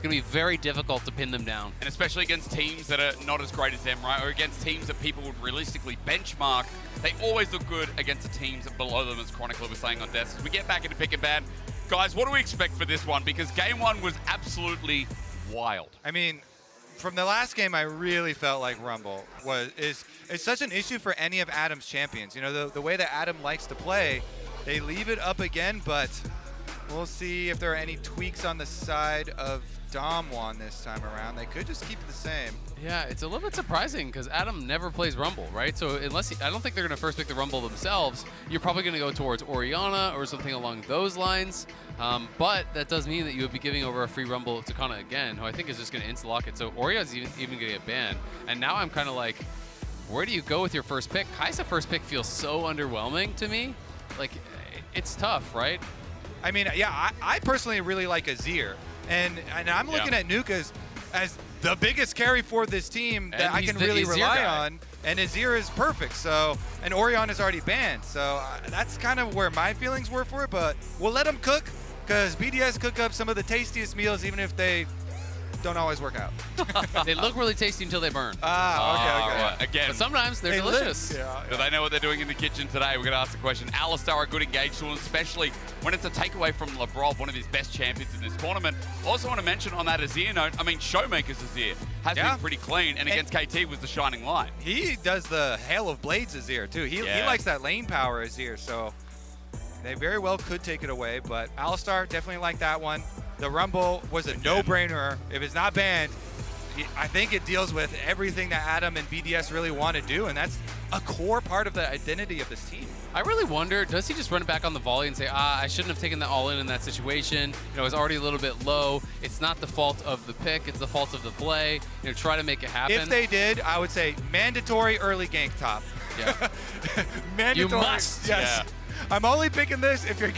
It's going to be very difficult to pin them down. And especially against teams that are not as great as them, right? Or against teams that people would realistically benchmark. They always look good against the teams below them, as Chronicler was saying on Desk. As we get back into pick and ban, guys, what do we expect for this one? Because game one was absolutely wild. I mean, from the last game, I really felt like Rumble is such an issue for any of Adam's champions. You know, the way that Adam likes to play, they leave it up again, but we'll see if there are any tweaks on the side of Damwon this time around. They could just keep it the same. Yeah, it's a little bit surprising because Adam never plays Rumble, right? So I don't think they're going to first pick the Rumble themselves. You're probably going to go towards Orianna or something along those lines. But that does mean that you would be giving over a free Rumble to Kana again, who I think is just going to insta-lock it. So Orianna's even going to get banned. And now I'm kind of like, where do you go with your first pick? Kai'Sa first pick feels so underwhelming to me. Like, it's tough, right? I mean, yeah, I personally really like Azir. And I'm looking at Nuke as the biggest carry for this team that I can really rely on. And Azir is perfect. So, and Orion is already banned. So that's kind of where my feelings were for it. But we'll let them cook because BDS cook up some of the tastiest meals, even if they don't always work out. They look really tasty until they burn. Okay. Again, but sometimes they're delicious. Do they know what they're doing in the kitchen today? We're going to ask the question. Alistar are good engaged to him, especially when it's a takeaway from Labrov, one of his best champions in this tournament. Also want to mention on that Azir note, I mean, Showmaker's Azir has been pretty clean, and against KT was the shining light. He does the Hail of Blades Azir, too. He likes that lane power Azir, so they very well could take it away, but Alistar definitely like that one. The Rumble was a no-brainer. If it's not banned, I think it deals with everything that Adam and BDS really want to do, and that's a core part of the identity of this team. I really wonder, does he just run it back on the volley and say, I shouldn't have taken that all in that situation. You know, it's already a little bit low. It's not the fault of the pick. It's the fault of the play. You know, try to make it happen. If they did, I would say mandatory early gank top. Yeah. Mandatory. You must. Yes. Yeah. I'm only picking this if you're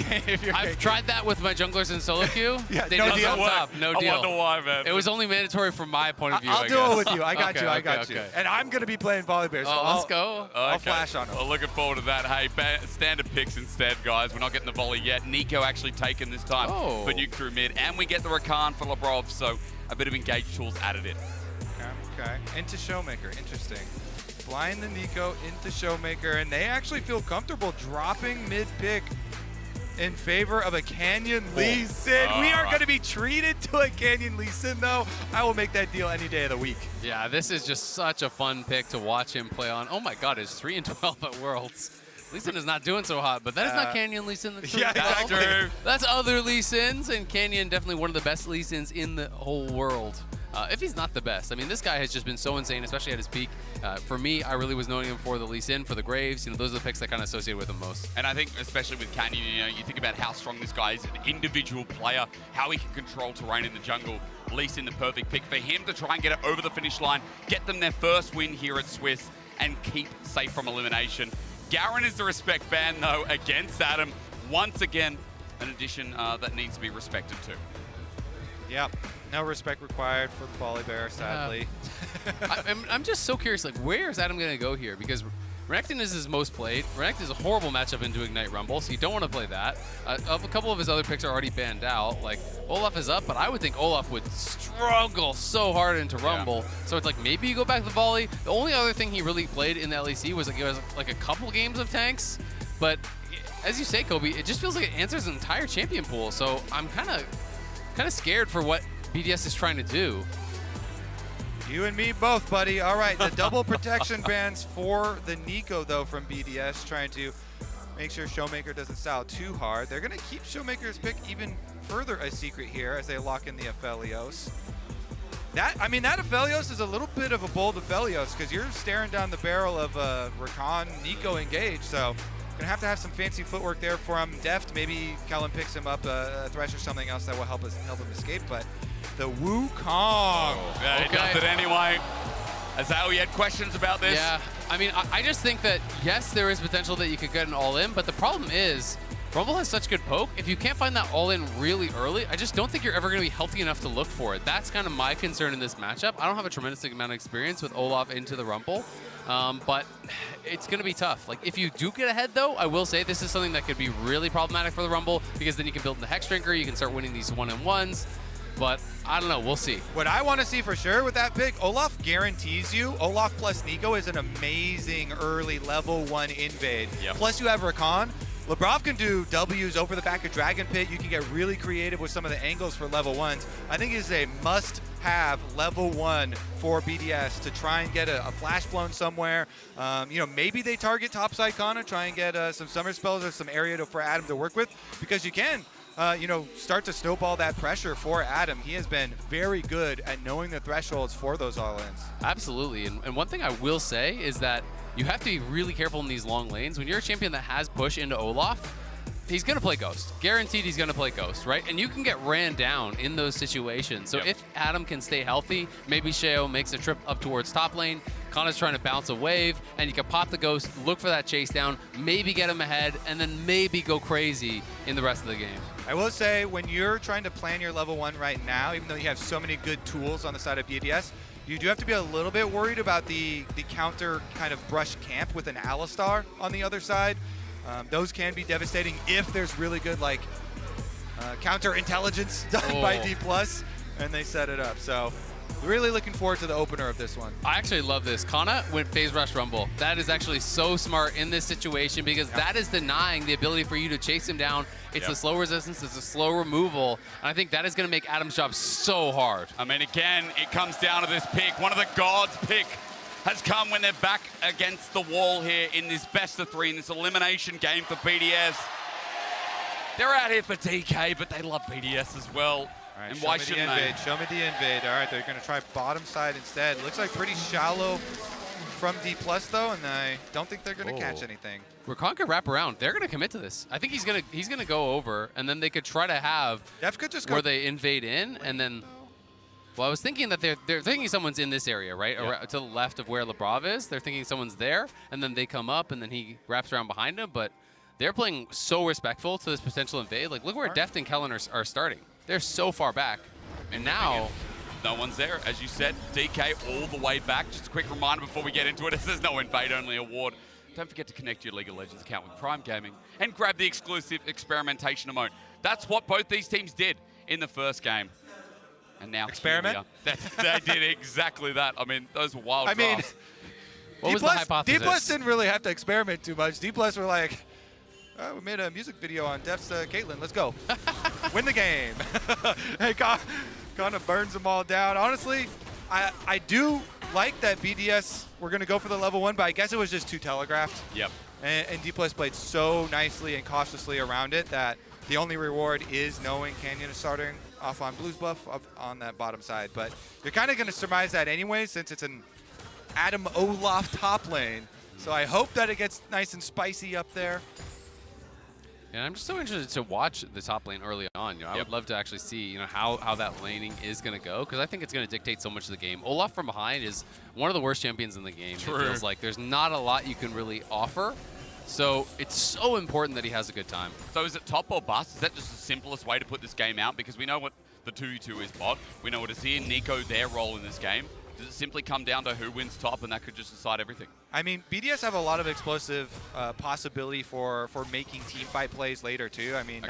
I've tried that with my junglers in solo queue. They no don't deal. top. No deal. I wonder why, man. It was only mandatory from my point of view. I'll do it with you. I got you. I got okay. you. And I'm going to be playing Volibear. So let's go. I'll flash on him. Well, looking forward to that. Hey, standard picks instead, guys. We're not getting the volley yet. Nico actually taken this time for Nuke through mid. And we get the Rakan for Labrov, so a bit of engaged tools added in. Okay. Into Showmaker. Interesting. Blind the Nico into Showmaker, and they actually feel comfortable dropping mid-pick in favor of a Canyon Lee Sin. We are going to be treated to a Canyon Lee Sin, though. I will make that deal any day of the week. Yeah, this is just such a fun pick to watch him play on. Oh my God, it's 3-12 at Worlds. Lee Sin is not doing so hot, but that is not Canyon Lee Sin. Yeah, that's exactly. true. That's other Lee Sins, and Canyon definitely one of the best Lee Sins in the whole world. If he's not the best. I mean, this guy has just been so insane, especially at his peak. For me, I really was knowing him for the Lee Sin, for the Graves. You know, those are the picks I kind of associate with him most. And I think, especially with Canyon, you know, you think about how strong this guy is, an individual player, how he can control terrain in the jungle. Lee Sin, the perfect pick for him to try and get it over the finish line, get them their first win here at Swiss, and keep safe from elimination. Garen is the respect ban, though, against Adam. Once again, an addition that needs to be respected, too. Yep. No respect required for the Volibear, sadly. I'm just so curious, like, where is Adam going to go here? Because Renekton is his most played. Renekton is a horrible matchup into Ignite Rumble, so you don't want to play that. A couple of his other picks are already banned out. Like, Olaf is up, but I would think Olaf would struggle so hard into Rumble. Yeah. So it's like, maybe you go back to Volley. The only other thing he really played in the LEC was like, it was like a couple games of tanks. But as you say, Kobe, it just feels like it answers an entire champion pool. So I'm kind of scared for what BDS is trying to do. You and me both, buddy. All right, the double protection bans for the Nico, though, from BDS, trying to make sure Showmaker doesn't style too hard. They're going to keep Showmaker's pick even further a secret here as they lock in the Aphelios. That Aphelios is a little bit of a bold Aphelios because you're staring down the barrel of Rakan Nico engage, so gonna have to have some fancy footwork there for him. Deft, maybe Kellen picks him up a Thresh or something else that will help him escape, but the Wukong. Yeah, he does it anyway. Azal, you had questions about this? Yeah, I mean, I just think that, yes, there is potential that you could get an all-in, but the problem is, Rumble has such good poke. If you can't find that all-in really early, I just don't think you're ever going to be healthy enough to look for it. That's kind of my concern in this matchup. I don't have a tremendous amount of experience with Olaf into the Rumble, but it's going to be tough. Like, if you do get ahead, though, I will say this is something that could be really problematic for the Rumble, because then you can build the Hex Drinker, you can start winning these one-on-ones. But I don't know. We'll see. What I want to see for sure with that pick, Olaf guarantees you. Olaf plus Nico is an amazing early level 1 invade. Yep. Plus you have Rakan. Labrov can do W's over the back of Dragon Pit. You can get really creative with some of the angles for level 1s. I think it's a must-have level 1 for BDS to try and get a flash blown somewhere. Maybe they target topside Kana, try and get some summer spells or some area for Adam to work with, because you can start to snowball that pressure for Adam. He has been very good at knowing the thresholds for those all-ins. Absolutely. And one thing I will say is that you have to be really careful in these long lanes. When you're a champion that has push into Olaf, he's going to play Ghost. Guaranteed he's going to play Ghost, right? And you can get ran down in those situations. So if Adam can stay healthy, maybe Sheo makes a trip up towards top lane, Kana's trying to bounce a wave, and you can pop the Ghost, look for that chase down, maybe get him ahead, and then maybe go crazy in the rest of the game. I will say, when you're trying to plan your level 1 right now, even though you have so many good tools on the side of BDS, you do have to be a little bit worried about the counter kind of brush camp with an Alistar on the other side. Those can be devastating if there's really good counter intelligence done by D+, and they set it up. So really looking forward to the opener of this one. I actually love this. Kana went phase rush rumble. That is actually so smart in this situation, because that is denying the ability for you to chase him down. It's a slow resistance, it's a slow removal, and I think that is going to make Adam's job so hard. I mean, again, it comes down to this pick. One of the gods' pick has come when they're back against the wall here in this best of 3, in this elimination game for BDS. They're out here for DK, but they love BDS as well. All right, and why shouldn't they? Show me the invade. All right, they're going to try bottom side instead. Looks like pretty shallow from D+, though, and I don't think they're going to catch anything. Rakan could wrap around. They're going to commit to this. I think he's gonna go over, and then they could try to have Def could just go where they invade in, and then. Well, I was thinking that they're thinking someone's in this area, right? To the left of where Labrov is. They're thinking someone's there, and then they come up, and then he wraps around behind him. But they're playing so respectful to this potential invade. Like, look where Deft and Kellen are starting. They're so far back. And now no one's there. As you said, DK all the way back. Just a quick reminder before we get into it, there's no invade, only award. Don't forget to connect your League of Legends account with Prime Gaming and grab the exclusive experimentation emote. That's what both these teams did in the first game. And now experiment? They did exactly that. I mean, those were wild drafts. What was the hypothesis? D+ didn't really have to experiment too much. D+ were like, oh, we made a music video on Def's Caitlyn. Let's go. Win the game. Hey, kind of burns them all down. Honestly, I do like that BDS were going to go for the level 1, but I guess it was just too telegraphed. Yep. And D+ played so nicely and cautiously around it that the only reward is knowing Canyon is starting off on Blue's buff up on that bottom side. But you're kind of going to surmise that anyway, since it's an Adam Olaf top lane. So I hope that it gets nice and spicy up there. And I'm just so interested to watch the top lane early on. I would love to actually see, how that laning is going to go, because I think it's going to dictate so much of the game. Olaf from behind is one of the worst champions in the game. True. It feels like there's not a lot you can really offer. So it's so important that he has a good time. So is it top or bust? Is that just the simplest way to put this game out? Because we know what the 2v2 is bot. We know what Azir and Nico, their role in this game. Does it simply come down to who wins top, and that could just decide everything? I mean, BDS have a lot of explosive possibility for making team fight plays later too. I mean,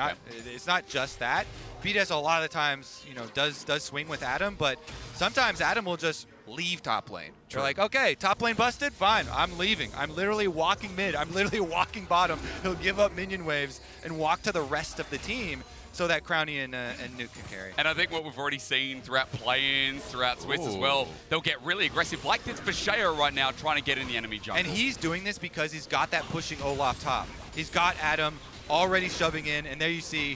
it's not just that. BDS a lot of the times, does swing with Adam, but sometimes Adam will just leave top lane. They're like, okay, top lane busted, fine, I'm leaving. I'm literally walking mid. I'm literally walking bottom. He'll give up minion waves and walk to the rest of the team, so that Crowny and Nuke can carry. And I think what we've already seen throughout play-ins, throughout Swiss as well, they'll get really aggressive, like this for Sheo right now, trying to get in the enemy jungle. And he's doing this because he's got that pushing Olaf top. He's got Adam already shoving in, and there you see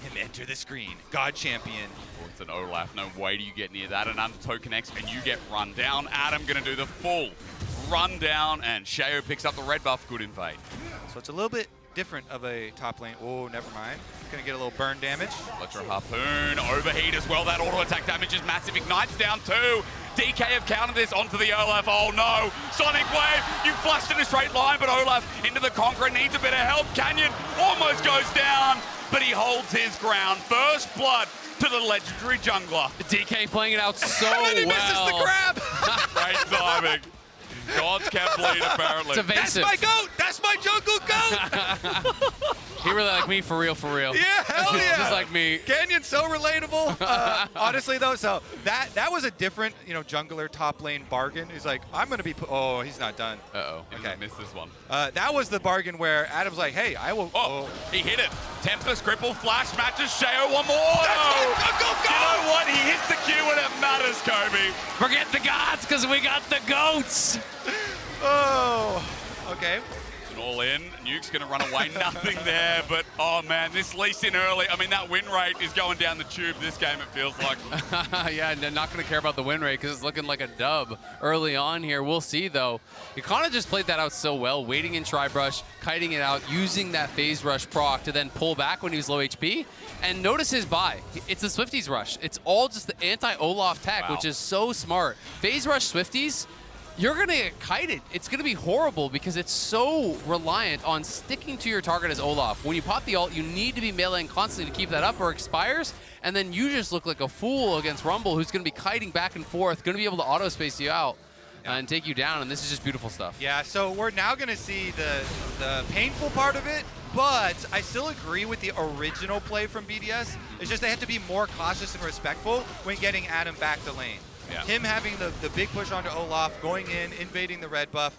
him enter the screen. God champion. Oh, it's an Olaf. No way do you get near that. And Undertow connects, and you get run down. Adam going to do the full run down, and Sheo picks up the red buff. Good invade. So it's a little bit different of a top lane. Oh, never mind. Gonna get a little burn damage. Electro Harpoon, overheat as well. That auto attack damage is massive. Ignites down too. DK have countered this onto the Olaf. Oh no, Sonic Wave. You flashed in a straight line, but Olaf into the Conqueror needs a bit of help. Canyon almost goes down, but he holds his ground. First blood to the legendary jungler. DK playing it out so and then he misses the grab. Great timing. Gods can't bleed, apparently. It's evasive. That's my goat. That's my jungle goat! He really like me for real, for real. Yeah, hell yeah! Just like me. Canyon's so relatable. Honestly, though, so that was a different, jungler top lane bargain. He's like, I'm gonna be. Oh, he's not done. Uh-oh. Okay. Missed this one. That was the bargain where Adam's like, hey, I will. Oh, he hit it. Tempest, cripple, flash matches Sheo one more. Go. You know what? He hits the Q when it matters, Kobe. Forget the gods, because we got the goats. Oh, okay. And all in. Nuke's going to run away. Nothing there. But, oh, man, this lease in early. I mean, that win rate is going down the tube this game, it feels like. Yeah, and they're not going to care about the win rate because it's looking like a dub early on here. We'll see, though. He kind of just played that out so well, waiting in Tri-Brush, kiting it out, using that phase rush proc to then pull back when he was low HP. And notice his buy. It's the Swifties rush. It's all just the anti-Olaf tech, which is so smart. Phase rush Swifties, you're going to get kited. It's going to be horrible because it's so reliant on sticking to your target as Olaf. When you pop the ult, you need to be meleeing constantly to keep that up or expires, and then you just look like a fool against Rumble, who's going to be kiting back and forth, going to be able to auto-space you out and take you down, and this is just beautiful stuff. Yeah, so we're now going to see the painful part of it, but I still agree with the original play from BDS. It's just they have to be more cautious and respectful when getting Adam back to lane. Yeah. Him having the big push onto Olaf, going in, invading the red buff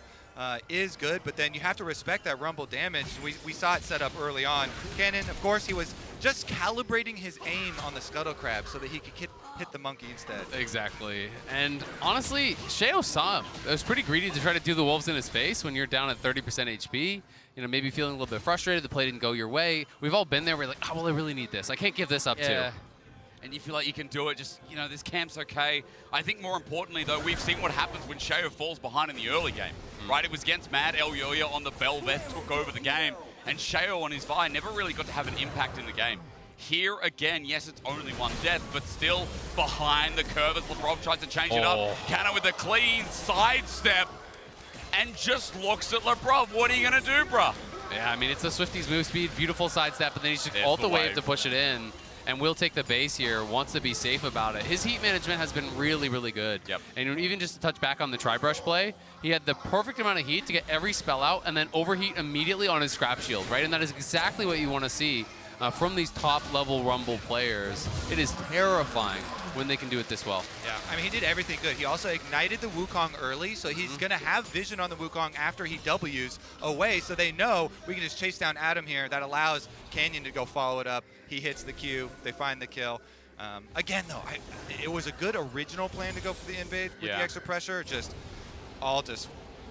is good, but then you have to respect that Rumble damage. We saw it set up early on. Cannon, of course, he was just calibrating his aim on the Scuttle Crab so that he could hit the monkey instead. Exactly. And honestly, Sheo saw him. It was pretty greedy to try to do the wolves in his face when you're down at 30% HP. Maybe feeling a little bit frustrated. The play didn't go your way. We've all been there. We're like, oh, well, I really need this. I can't give this up too. And you feel like you can do it, just, this camp's okay. I think more importantly, though, we've seen what happens when Sheo falls behind in the early game, right? It was against Mad El Yoya on the Belveth, took over the game, and Sheo on his Vi never really got to have an impact in the game. Here again, yes, it's only one death, but still behind the curve as Lavrov tries to change it up. Kanna with a clean sidestep and just looks at Lavrov. What are you going to do, bruh? Yeah, I mean, it's the Swifties move speed, beautiful sidestep, but then he's just ult the wave to push it in. And will take the base here, wants to be safe about it. His heat management has been really, really good. Yep. And even just to touch back on the Tri-Brush play, he had the perfect amount of heat to get every spell out and then overheat immediately on his scrap shield, right? And that is exactly what you want to see from these top-level Rumble players. It is terrifying when they can do it this well. Yeah, I mean, he did everything good. He also ignited the Wukong early, so he's going to have vision on the Wukong after he W's away, so they know we can just chase down Adam here. That allows Canyon to go follow it up. He hits the Q. They find the kill. Again, though, it was a good original plan to go for the invade with the extra pressure. All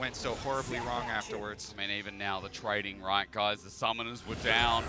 went so horribly wrong afterwards. I mean, even now, the trading, right, guys? The summoners were down.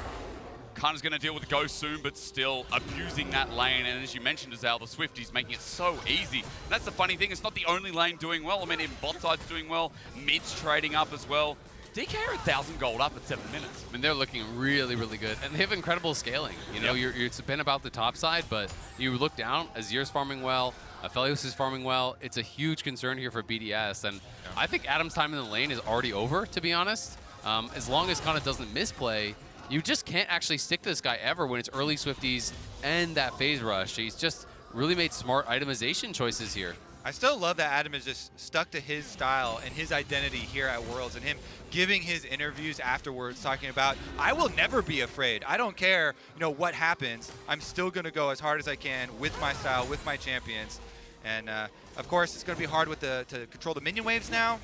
Kanna's going to deal with the Ghost soon, but still abusing that lane. And as you mentioned, Azal, the Swifties making it so easy. And that's the funny thing. It's not the only lane doing well. I mean, even bot side's doing well. Mid's trading up as well. DK are 1,000 gold up at 7 minutes. I mean, they're looking really, really good. And they have incredible scaling. It's been about the top side, but you look down, Azir's farming well, Aphelios is farming well. It's a huge concern here for BDS. And I think Adam's time in the lane is already over, to be honest. As long as Kanna doesn't misplay, you just can't actually stick to this guy ever when it's early Swifties and that phase rush. He's just really made smart itemization choices here. I still love that Adam is just stuck to his style and his identity here at Worlds, and him giving his interviews afterwards talking about, I will never be afraid. I don't care, what happens. I'm still going to go as hard as I can with my style, with my champions. And of course, it's going to be hard to control the minion waves now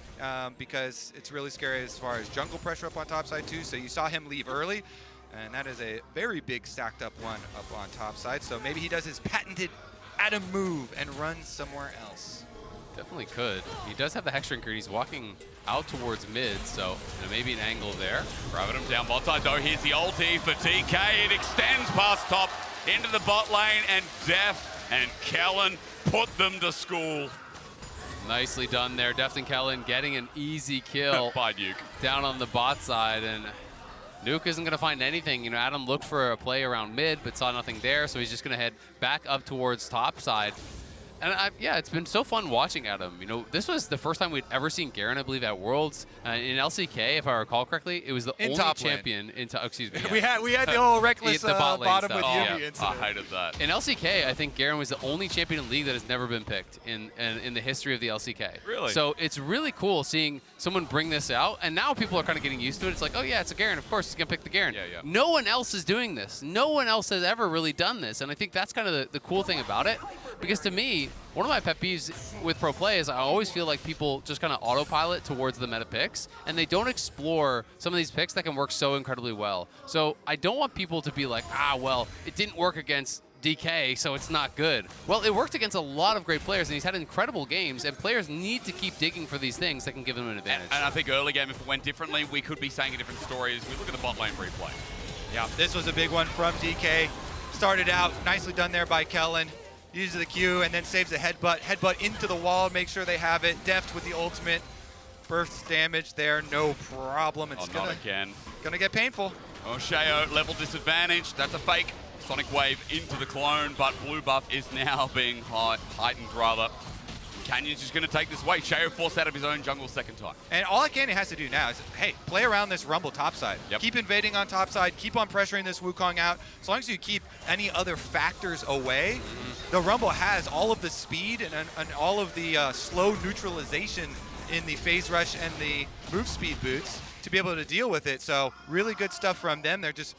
because it's really scary as far as jungle pressure up on top side too. So you saw him leave early, and that is a very big stacked up one up on top side. So maybe he does his patented Adam move and runs somewhere else. Definitely could. He does have the Hex Drinker. He's walking out towards mid, so maybe an angle there. Grabbing him down bot side though. Here's the ulti for DK. It extends past top into the bot lane, and Deft and Kellen put them to school. Nicely done there. Deft and Kellen getting an easy kill by Nuke down on the bot side, and Nuke isn't going to find anything. Adam looked for a play around mid, but saw nothing there, so he's just going to head back up towards top side. And yeah, it's been so fun watching Adam. You know, this was the first time we'd ever seen Garen, I believe, at Worlds. In LCK, if I recall correctly, it was the only champion excuse me. Yeah. we had the whole reckless the bot lane bottom stuff. with Yeah. Yuumi incident. I hated that. In LCK, I think Garen was the only champion in League that has never been picked in the history of the LCK. Really? So it's really cool seeing someone bring this out, and now people are kind of getting used to it. It's like, oh yeah, it's a Garen. Of course, he's gonna pick the Garen. Yeah. No one else is doing this. No one else has ever really done this, and I think that's kind of the cool thing about it. Because to me, one of my pet peeves with pro play is I always feel like people just kind of autopilot towards the meta picks, and they don't explore some of these picks that can work so incredibly well. So I don't want people to be like, well, it didn't work against DK, so it's not good. Well, it worked against a lot of great players, and he's had incredible games, and players need to keep digging for these things that can give them an advantage. And I think early game, if it went differently, we could be saying a different story as we look at the bot lane replay. Yeah, this was a big one from DK. Started out, nicely done there by Kellen. Uses the Q and then saves a headbutt into the wall, make sure they have it. Deft with the ultimate. Burst damage there, no problem. It's not again. Gonna get painful. Oh, Sheo, level disadvantage. That's a fake. Sonic Wave into the clone, but blue buff is now being heightened, rather. Canyon's just going to take this away. Sheo forced out of his own jungle second time. And all Canyon has to do now is, hey, play around this Rumble topside. Yep. Keep invading on topside. Keep on pressuring this Wukong out. As long as you keep any other factors away, the Rumble has all of the speed and all of the slow neutralization in the phase rush and the move speed boots to be able to deal with it. So really good stuff from them. They're just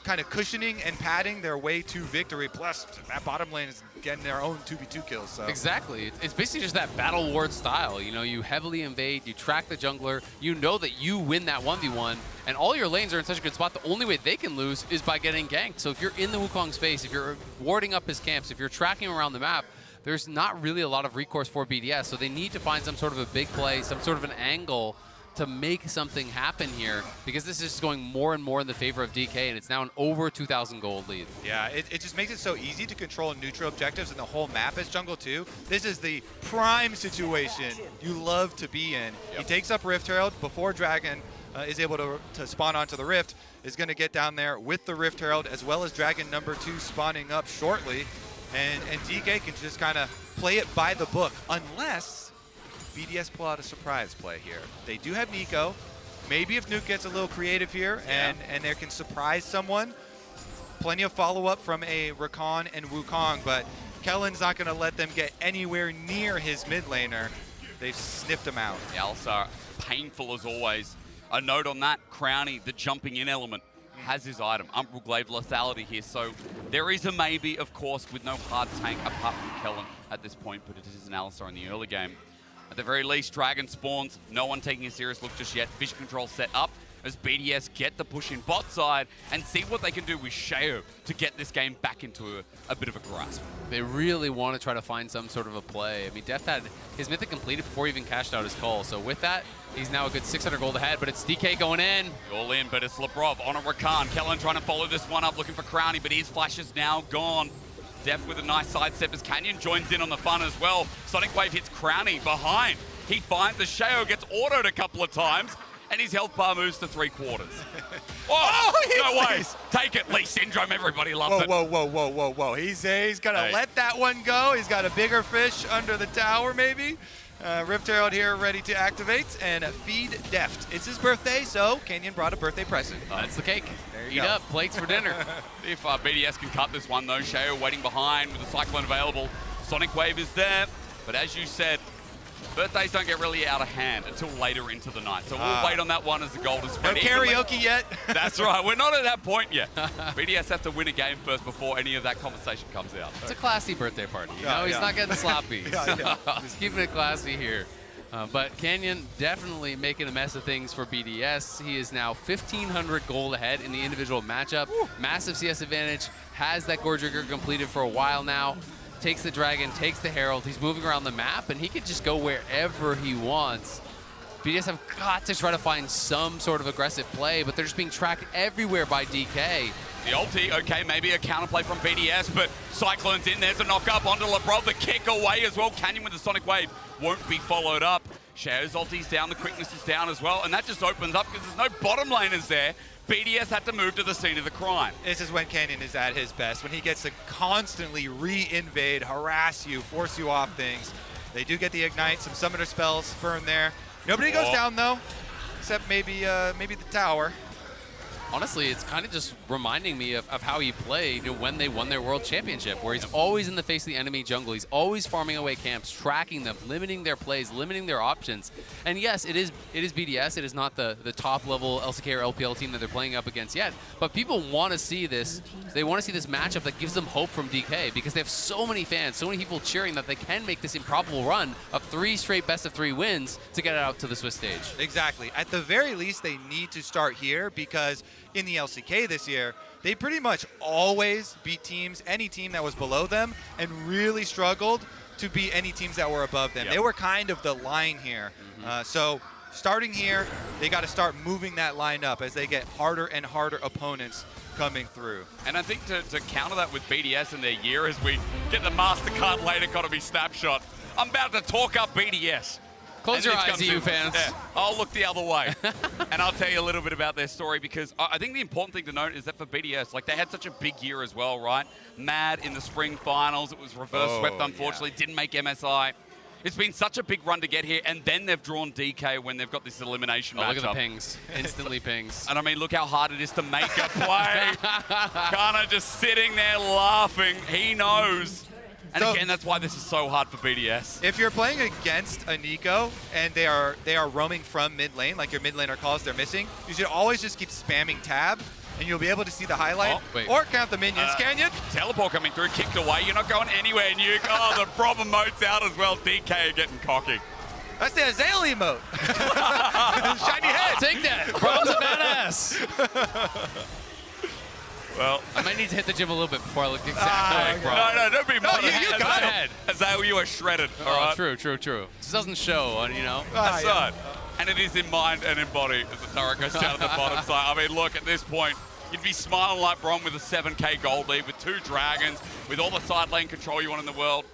kind of cushioning and padding their way to victory. Plus, that bottom lane is getting their own 2v2 kills. So. Exactly. It's basically just that battle ward style. You know, you heavily invade, you track the jungler, you know that you win that 1v1, and all your lanes are in such a good spot, the only way they can lose is by getting ganked. So if you're in the Wukong's face, if you're warding up his camps, if you're tracking him around the map, there's not really a lot of recourse for BDS. So they need to find some sort of a big play, some sort of an angle to make something happen here, because this is just going more and more in the favor of DK, and it's now an over 2,000 gold lead. Yeah, it just makes it so easy to control neutral objectives in the whole map as jungle too. This is the prime situation you love to be in. Yep. He takes up Rift Herald before Dragon is able to spawn onto the Rift, is going to get down there with the Rift Herald, as well as Dragon number 2 spawning up shortly, and DK can just kind of play it by the book, unless BDS pull out a surprise play here. They do have Nico. Maybe if Nuke gets a little creative here and they can surprise someone, plenty of follow-up from a Rakan and Wukong, but Kellen's not going to let them get anywhere near his mid laner. They've sniffed him out. Yeah, also painful as always. A note on that, Crowny, the jumping in element, has his item. Umbral Glaive lethality here, so there is a maybe, of course, with no hard tank apart from Kellen at this point, but it is an Alistar in the early game. At the very least, Dragon spawns. No one taking a serious look just yet. Vision control set up as BDS get the push in bot side and see what they can do with Sheo to get this game back into a bit of a grasp. They really want to try to find some sort of a play. I mean, Deft had his mythic completed before he even cashed out his call. So with that, he's now a good 600 gold ahead, but it's DK going in. All in, but it's Lebrov on a Rakan. Kellen trying to follow this one up, looking for Crowny, but his flash is now gone. Deft with a nice sidestep as Canyon joins in on the fun as well. Sonic Wave hits Crowny behind. He finds the Sheo, gets autoed a couple of times, and his health bar moves to 3/4. No way. Take it, Lee Syndrome. Everybody loves it. Whoa. He's going to let that one go. He's got a bigger fish under the tower, maybe. Rift Herald here ready to activate and feed Deft. It's his birthday, so Canyon brought a birthday present. That's the cake. There you Eat go. up, plates for dinner. If BDS can cut this one, though, Sheo waiting behind with the Cyclone available. Sonic Wave is there, but as you said, birthdays don't get really out of hand until later into the night. So we'll wait on that one as the gold is spread. No karaoke yet. That's right. We're not at that point yet. BDS have to win a game first before any of that conversation comes out. It's a classy birthday party. You know, he's not getting sloppy. Yeah. He's keeping it classy here. But Canyon definitely making a mess of things for BDS. He is now 1,500 gold ahead in the individual matchup. Woo. Massive CS advantage. Has that Gore Trigger completed for a while now. Takes the Dragon, takes the Herald. He's moving around the map, and he can just go wherever he wants. BDS have got to try to find some sort of aggressive play, but they're just being tracked everywhere by DK. The ulti, okay, maybe a counterplay from BDS, but Cyclone's in. There's a knock-up onto LeBron. The kick away as well. Canyon with the Sonic Wave won't be followed up. Shao's ulti's down, the quickness is down as well, and that just opens up because there's no bottom laners there. BDS had to move to the scene of the crime. This is when Canyon is at his best, when he gets to constantly re-invade, harass you, force you off things. They do get the Ignite, some Summoner spells burn there. Nobody goes down though, except maybe the tower. Honestly, it's kind of just reminding me of how he played when they won their world championship, where he's always in the face of the enemy jungle. He's always farming away camps, tracking them, limiting their plays, limiting their options. And yes, it is BDS. It is not the top level LCK or LPL team that they're playing up against yet. But people want to see this. They want to see this matchup that gives them hope from DK because they have so many fans, so many people cheering that they can make this improbable run of 3 straight best-of-3 wins to get it out to the Swiss stage. Exactly. At the very least, they need to start here because in the LCK this year, they pretty much always beat teams, any team that was below them, and really struggled to beat any teams that were above them. They were kind of the line here. So starting here, they got to start moving that line up as they get harder and harder opponents coming through. And I think to counter that with BDS in their year as we get the MasterCard late economy snapshot, I'm about to talk up BDS. Close your eyes, EU fans. Yeah, I'll look the other way. And I'll tell you a little bit about their story because I think the important thing to note is that for BDS, like they had such a big year as well, right? Mad in the spring finals. It was reverse swept, unfortunately. Didn't make MSI. It's been such a big run to get here, and then they've drawn DK when they've got this elimination matchup. Look at the pings. Instantly pings. And I mean, look how hard it is to make a play. Kana just sitting there laughing. He knows. And So, again, that's why this is so hard for BDS. if you're playing against a Nico and they are roaming from mid lane, like your mid laner calls they're missing, you should always just keep spamming tab, and you'll be able to see the highlight or count the minions. Canyon? Teleport coming through, kicked away. You're not going anywhere, Nuke. Oh, the problem mode's out as well. DK getting cocky. That's the Azale emote. Shiny head. Take that. Bro's a badass. Well, I might need to hit the gym a little bit before I look exactly like Bro. no, don't be modest. you got him. Azale, you are shredded. All right. True. This doesn't show, you know. That's right. And it is in mind and in body as the turret goes down to the bottom side. I mean, look, at this point, you'd be smiling like Bron with a 7K gold lead, with 2 dragons, with all the side lane control you want in the world.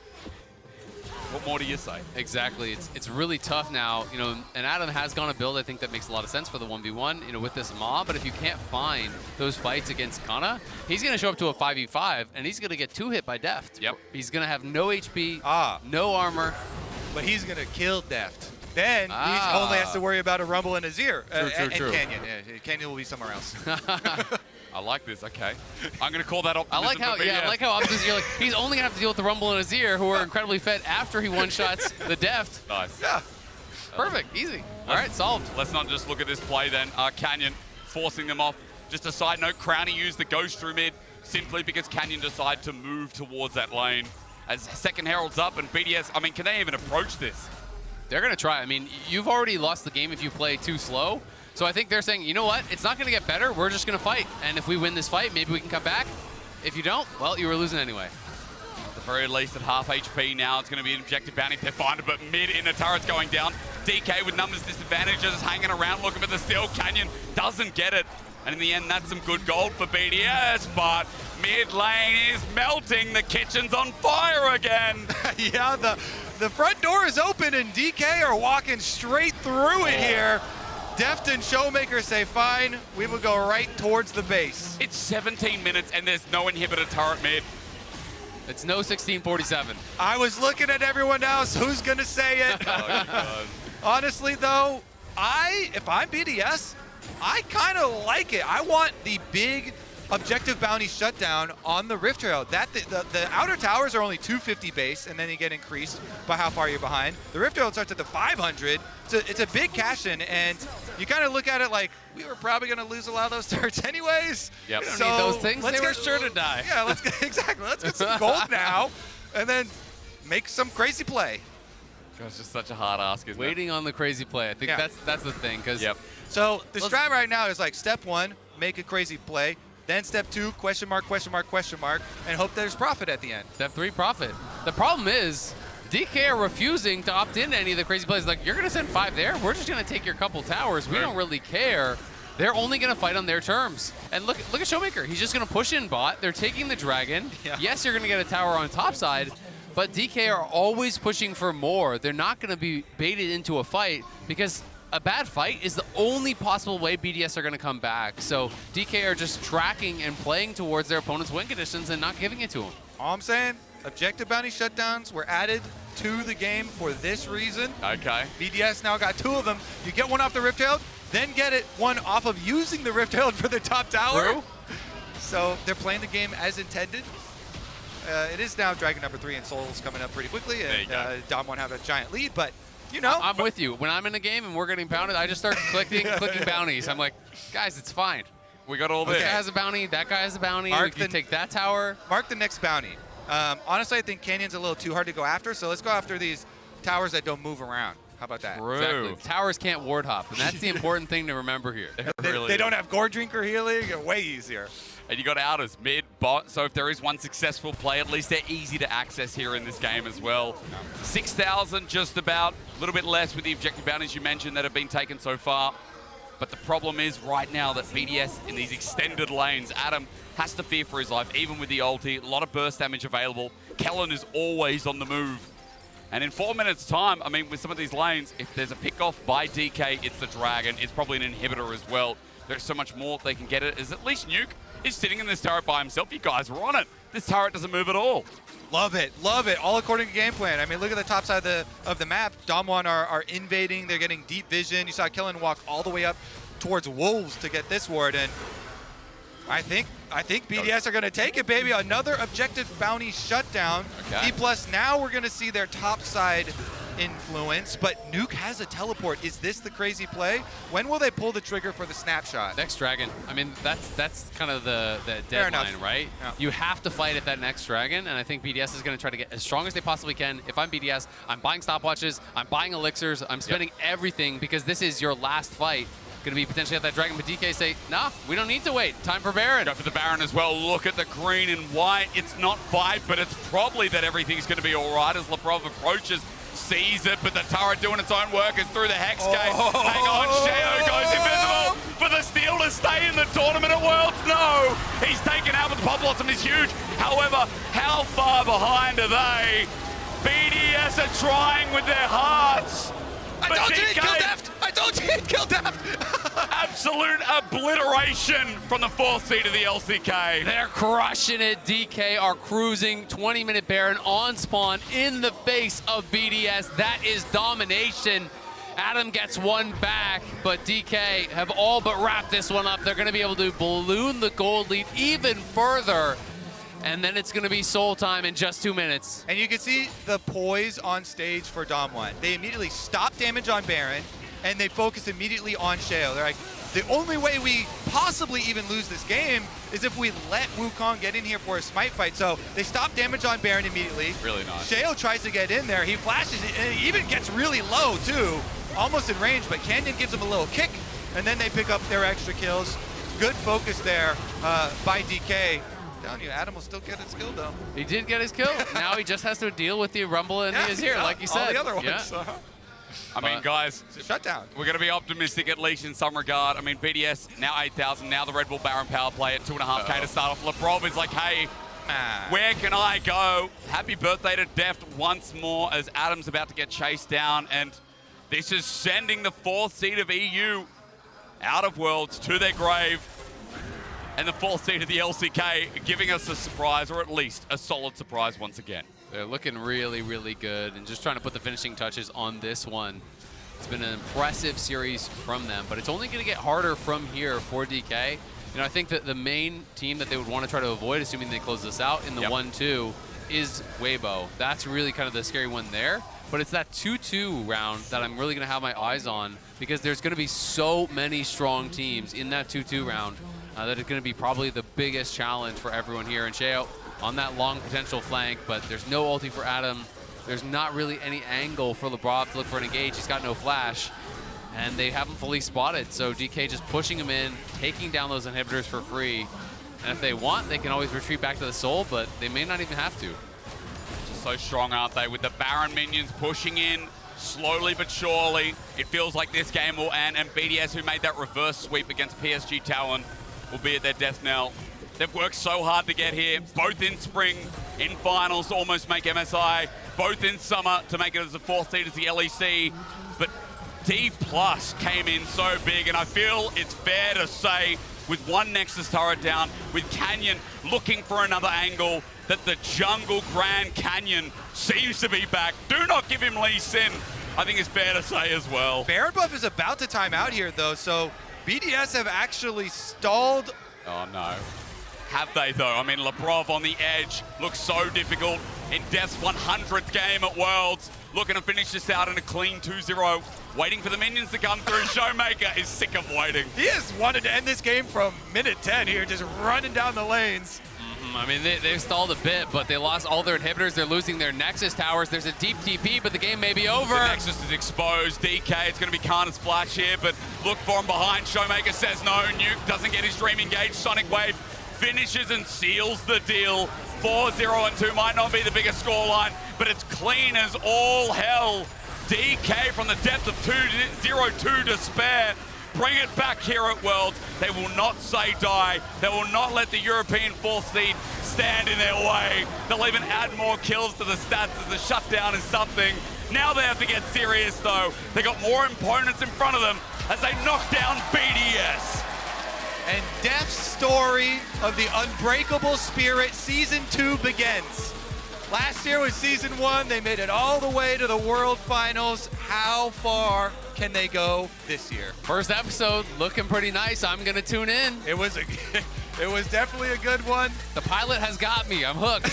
What more do you say? Exactly. It's really tough now, you know, and Adam has gone a build I think that makes a lot of sense for the 1v1, you know, with this mob, but if you can't find those fights against Kana, he's going to show up to a 5v5 and he's going to get 2 hit by Deft. Yep. He's going to have no HP, no armor. But he's going to kill Deft. Then he only has to worry about a Rumble and a Zir. And Canyon. Yeah, Canyon will be somewhere else. I like this. Okay, I'm gonna call that optimism. I like how optimistic you're like. He's only gonna have to deal with the Rumble and Azir, who are incredibly fed after he one-shots the Deft. Nice. Yeah. Perfect. Easy. All right, solved. Let's not just look at this play then. Canyon forcing them off. Just a side note, Crownie used the Ghost through mid simply because Canyon decided to move towards that lane. As second Herald's up and BDS, I mean, can they even approach this? They're going to try. I mean, you've already lost the game if you play too slow. So I think they're saying, you know what? It's not going to get better. We're just going to fight. And if we win this fight, maybe we can come back. If you don't, well, you were losing anyway. At the very least, at half HP now, it's going to be an objective bounty. They're fine, but mid in the turret's going down. DK with numbers disadvantages, hanging around looking for the steal. Canyon doesn't get it. And in the end, that's some good gold for BDS, but mid lane is melting. The kitchen's on fire again. Yeah, the front door is open and DK are walking straight through it here. Deft and Showmaker say, fine, we will go right towards the base. It's 17 minutes and there's no inhibitor turret mid. It's no 1647. I was looking at everyone else. Who's going to say it? Oh, God. Honestly, though, if I'm BDS, I kind of like it. I want the big objective bounty shutdown on the Rift Trail. The outer towers are only 250 base, and then you get increased by how far you're behind. The Rift Trail starts at the 500. So it's a big cash-in, and you kind of look at it like, we were probably going to lose a lot of those turrets anyways. Yep. So We don't need those things. They were sure to die. Yeah, let's get some gold now, and then make some crazy play. It's just such a hard ask, isn't it? Waiting on the crazy play. I think that's the thing. Because So the strat right now is like step 1, make a crazy play. Then step 2, question mark, and hope there's profit at the end. Step 3, profit. The problem is, DK are refusing to opt into any of the crazy plays. Like, you're going to send 5 there? We're just going to take your couple towers. We don't really care. They're only going to fight on their terms. And look at Showmaker. He's just going to push in bot. They're taking the dragon. Yeah. Yes, you're going to get a tower on top side, but DK are always pushing for more. They're not going to be baited into a fight because a bad fight is the only possible way BDS are going to come back. So DK are just tracking and playing towards their opponent's win conditions and not giving it to them. All I'm saying, objective bounty shutdowns were added to the game for this reason. Okay. BDS now got 2 of them. You get one off the Rift Herald, then get one off of using the Rift Herald for the top tower. True. So they're playing the game as intended. It is now Dragon number 3 and Soul's coming up pretty quickly, and Dom won't have a giant lead, but you know. I'm with you. When I'm in a game and we're getting pounded, I just start clicking bounties. I'm like, guys, it's fine. We got all This this. guy has a bounty, that guy has a bounty, we can take that tower. Mark the next bounty. Honestly, I think Canyon's a little too hard to go after, so let's go after these towers that don't move around. How about that? Exactly. Towers can't ward hop, and that's the important thing to remember here. They don't have Gore Drinker healing. Way easier. And you got outers, mid, bot, so if there is one successful play, at least they're easy to access here in this game as well. 6,000 just about, a little bit less with the objective bounties you mentioned that have been taken so far. But the problem is right now that BDS in these extended lanes, Adam has to fear for his life, even with the ulti, a lot of burst damage available. Kellen is always on the move. And in 4 minutes time, I mean, with some of these lanes, if there's a pick off by DK, it's the Dragon. It's probably an inhibitor as well. There's so much more they can get it. Is at least Nuke is sitting in this turret by himself. You guys are on it. This turret doesn't move at all. Love it, love it. All according to game plan. I mean, look at the top side of the map. Damwon are invading. They're getting deep vision. You saw Kellen walk all the way up towards Wolves to get this ward, and I think BDS are going to take it, baby. Another objective bounty shutdown. Okay. D+, now we're going to see their top side influence, but Nuke has a teleport. Is this the crazy play? When will they pull the trigger for the snapshot? Next dragon. I mean, that's kind of the Fair deadline, enough. right? Yeah. You have to fight at that next dragon, and I think BDS is going to try to get as strong as they possibly can. If I'm BDS, I'm buying stopwatches, I'm buying elixirs, I'm spending everything because this is your last fight. Going to be potentially at that dragon, but DK say, nah, we don't need to wait. Time for Baron. Go for the Baron as well. Look at the green and white. It's not fight, but it's probably that everything's going to be all right as Leprov approaches, sees it, but the turret doing its own work is through the Hex Gate. Hang on, Sheo goes invisible for the steal to stay in the tournament at Worlds. No, he's taken out, but the Pop Blossom is huge. However, how far behind are they? BDS are trying with their hearts. I told you he'd kill Deft! I told you he'd kill Deft! Absolute obliteration from the 4th seed of the LCK. They're crushing it. DK are cruising. 20-minute Baron on spawn in the face of BDS. That is domination. Adam gets one back, but DK have all but wrapped this one up. They're going to be able to balloon the gold lead even further. And then it's going to be soul time in just 2 minutes. And you can see the poise on stage for Damwon. They immediately stop damage on Baron, and they focus immediately on Sheo. They're like, the only way we possibly even lose this game is if we let Wukong get in here for a smite fight. So they stop damage on Baron immediately. Really nice. Sheo tries to get in there. He flashes it, and he even gets really low, too. Almost in range, but Canyon gives him a little kick, and then they pick up their extra kills. Good focus there by DK. Telling you, Adam will still get his kill though. He did get his kill. Now he just has to deal with the Rumble and he is here, like you said. All the other ones. Yeah. I mean, guys, It's a shutdown. we're going to be optimistic at least in some regard. I mean, BDS now 8,000. Now the Red Bull Baron power play at 2.5K to start off. Leprov is like, hey, where can I go? Happy birthday to Deft once more as Adam's about to get chased down. And this is sending the 4th seed of EU out of Worlds to their grave. And the 4th seed of the LCK giving us a surprise, or at least a solid surprise once again. They're looking really, really good and just trying to put the finishing touches on this one. It's been an impressive series from them, but it's only going to get harder from here for DK. You know, I think that the main team that they would want to try to avoid, assuming they close this out in the 1-2, is Weibo. That's really kind of the scary one there. But it's that 2-2 round that I'm really going to have my eyes on because there's going to be so many strong teams in that 2-2 round. That is going to be probably the biggest challenge for everyone here. And Sheo on that long potential flank, but there's no ulti for Adam. There's not really any angle for Lebrov to look for an engage. He's got no flash. And they haven't fully spotted. So DK just pushing him in, taking down those inhibitors for free. And if they want, they can always retreat back to the Soul, but they may not even have to. so strong, aren't they? With the Baron minions pushing in slowly but surely. It feels like this game will end, and BDS, who made that reverse sweep against PSG Talon, will be at their death knell. They've worked so hard to get here, both in spring, in finals to almost make MSI, both in summer to make it as the 4th seed as the LEC. But D+ came in so big, and I feel it's fair to say, with one Nexus turret down, with Canyon looking for another angle, that the jungle Grand Canyon seems to be back. Do not give him Lee Sin, I think it's fair to say as well. Baron buff is about to time out here, though, so BDS have actually stalled. Oh, no. Have they, though? I mean, Labrov on the edge looks so difficult in Death's 100th game at Worlds. Looking to finish this out in a clean 2-0. Waiting for the minions to come through. Showmaker is sick of waiting. He has wanted to end this game from minute 10 here, just running down the lanes. I mean, they've stalled a bit, but they lost all their inhibitors. They're losing their Nexus towers. There's a deep TP, but the game may be over. The Nexus is exposed. DK, it's going to be Karna Splash here, but look for him behind. Showmaker says no. Nuke doesn't get his dream engaged. Sonic Wave finishes and seals the deal. 4-0 and 2 might not be the biggest scoreline, but it's clean as all hell. DK from the depth of 2-0-2 despair. Bring it back here at Worlds. They will not say die. They will not let the European 4th seed stand in their way. They'll even add more kills to the stats as the shutdown is something. Now they have to get serious, though. They got more opponents in front of them as they knock down BDS. And Death's story of the unbreakable spirit, Season 2 begins. Last year was Season 1. They made it all the way to the World Finals. How far can they go this year? First episode looking pretty nice. I'm going to tune in. It was definitely a good one. The pilot has got me. I'm hooked.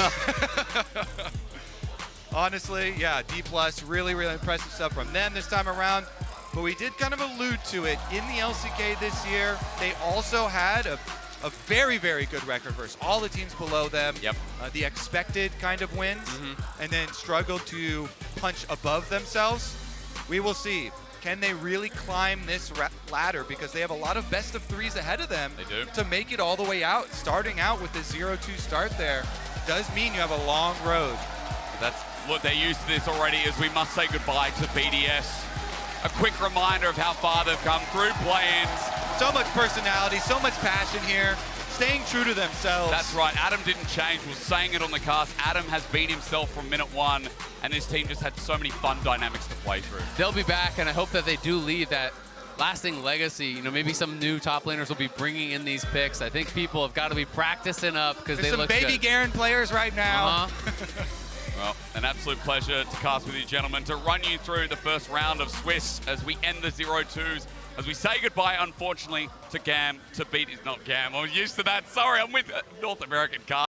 Honestly, yeah, D+, really, really impressive stuff from them this time around. But we did kind of allude to it in the LCK this year. They also had a very, very good record versus all the teams below them. Yep. The expected kind of wins, and then struggled to punch above themselves. We will see. Can they really climb this ladder? Because they have a lot of best of 3s ahead of them. They do. To make it all the way out. Starting out with the 0-2 start there does mean you have a long road. That's what they're used to this already, as we must say goodbye to BDS. A quick reminder of how far they've come through play-ins. So much personality, so much passion here, staying true to themselves. That's right, Adam didn't change, was saying it on the cast. Adam has been himself from minute 1, and this team just had so many fun dynamics to play through. They'll be back, and I hope that they do leave that lasting legacy. You know, maybe some new top laners will be bringing in these picks. I think people have got to be practicing up because they look good. There's some baby Garen players right now. Well, an absolute pleasure to cast with you, gentlemen, to run you through the first round of Swiss as we end the 0-2s. As we say goodbye, unfortunately, to GAM, to beat is not GAM. I'm used to that. Sorry, I'm with North American cast.